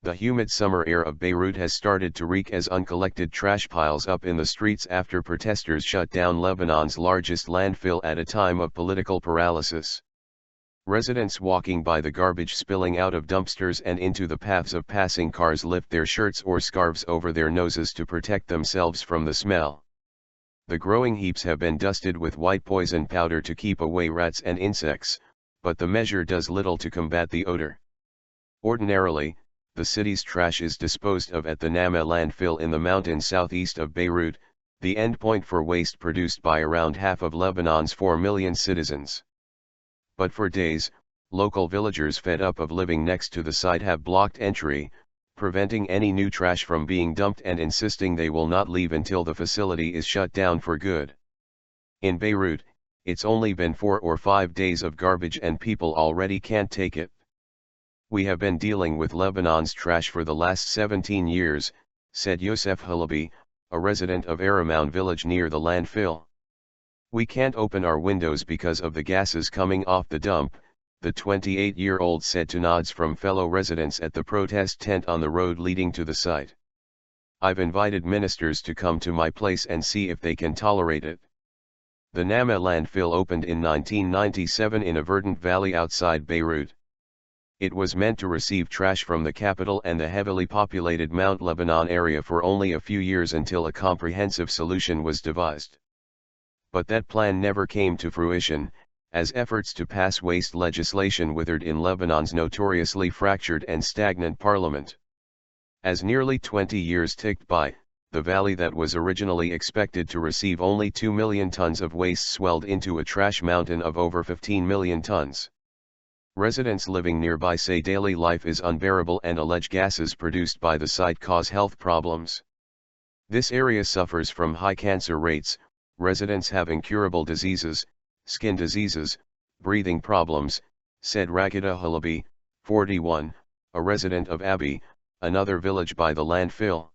The humid summer air of Beirut has started to reek as uncollected trash piles up in the streets after protesters shut down Lebanon's largest landfill at a time of political paralysis. Residents walking by the garbage spilling out of dumpsters and into the paths of passing cars lift their shirts or scarves over their noses to protect themselves from the smell. The growing heaps have been dusted with white poison powder to keep away rats and insects, but the measure does little to combat the odor. Ordinarily, the city's trash is disposed of at the Naameh landfill in the mountains southeast of Beirut, the endpoint for waste produced by around half of Lebanon's 4 million citizens. But for days, local villagers fed up of living next to the site have blocked entry, preventing any new trash from being dumped and insisting they will not leave until the facility is shut down for good. In Beirut, it's only been 4 or 5 days of garbage and people already can't take it. "We have been dealing with Lebanon's trash for the last 17 years, said Youssef Halabi, a resident of Aramoun village near the landfill. "We can't open our windows because of the gases coming off the dump," the 28-year-old said to nods from fellow residents at the protest tent on the road leading to the site. "I've invited ministers to come to my place and see if they can tolerate it." The Naameh landfill opened in 1997 in a verdant valley outside Beirut. It was meant to receive trash from the capital and the heavily populated Mount Lebanon area for only a few years until a comprehensive solution was devised. But that plan never came to fruition, as efforts to pass waste legislation withered in Lebanon's notoriously fractured and stagnant parliament. As nearly 20 years ticked by, the valley that was originally expected to receive only 2 million tons of waste swelled into a trash mountain of over 15 million tons. Residents living nearby say daily life is unbearable and allege gases produced by the site cause health problems. This area suffers from high cancer rates, residents have incurable diseases, skin diseases, breathing problems, said Raghida Halabi, 41, a resident of Abi, another village by the landfill.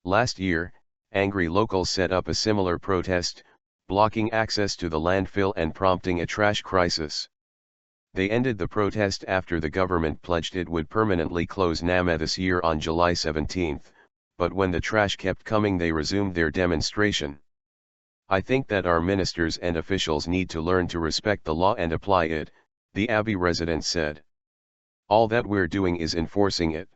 Last year, angry locals set up a similar protest, blocking access to the landfill and prompting a trash crisis. They ended the protest after the government pledged it would permanently close Naameh this year on July 17, but when the trash kept coming they resumed their demonstration. "I think that our ministers and officials need to learn to respect the law and apply it," the Abi resident said. "All that we're doing is enforcing it."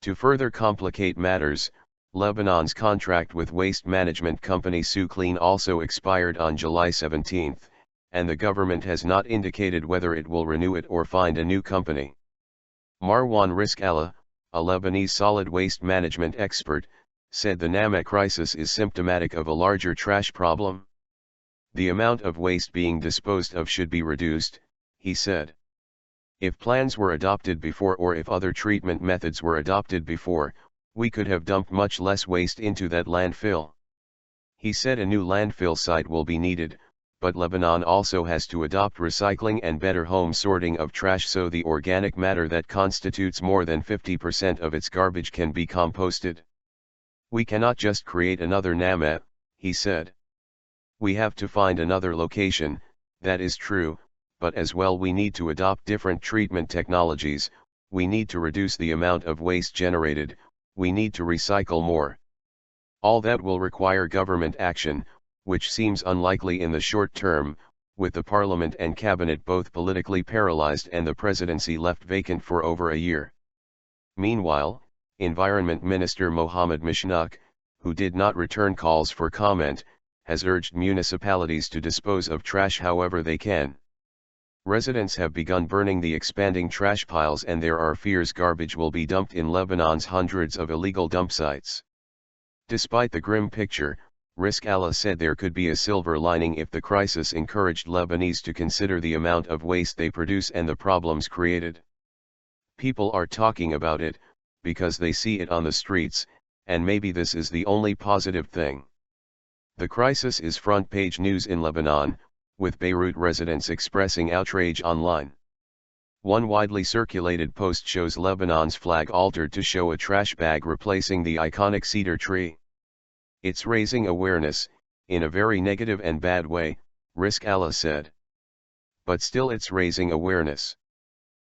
To further complicate matters, Lebanon's contract with waste management company SuClean also expired on July 17. And the government has not indicated whether it will renew it or find a new company. Marwan Rizkallah, a Lebanese solid waste management expert, said the Naameh crisis is symptomatic of a larger trash problem. "The amount of waste being disposed of should be reduced," he said. "If plans were adopted before or if other treatment methods were adopted before, we could have dumped much less waste into that landfill." He said a new landfill site will be needed, but Lebanon also has to adopt recycling and better home sorting of trash so the organic matter that constitutes more than 50% of its garbage can be composted. "We cannot just create another Naameh," he said. "We have to find another location, that is true, but as well we need to adopt different treatment technologies, we need to reduce the amount of waste generated, we need to recycle more. All that will require government action, which seems unlikely in the short term, with the parliament and cabinet both politically paralyzed and the presidency left vacant for over a year." Meanwhile, Environment Minister Mohammed Mishnook, who did not return calls for comment, has urged municipalities to dispose of trash however they can. Residents have begun burning the expanding trash piles and there are fears garbage will be dumped in Lebanon's hundreds of illegal dump sites. Despite the grim picture, Rizkallah said there could be a silver lining if the crisis encouraged Lebanese to consider the amount of waste they produce and the problems created. "People are talking about it, because they see it on the streets, and maybe this is the only positive thing." The crisis is front-page news in Lebanon, with Beirut residents expressing outrage online. One widely circulated post shows Lebanon's flag altered to show a trash bag replacing the iconic cedar tree. "It's raising awareness, in a very negative and bad way," Rizkallah said. "But still it's raising awareness.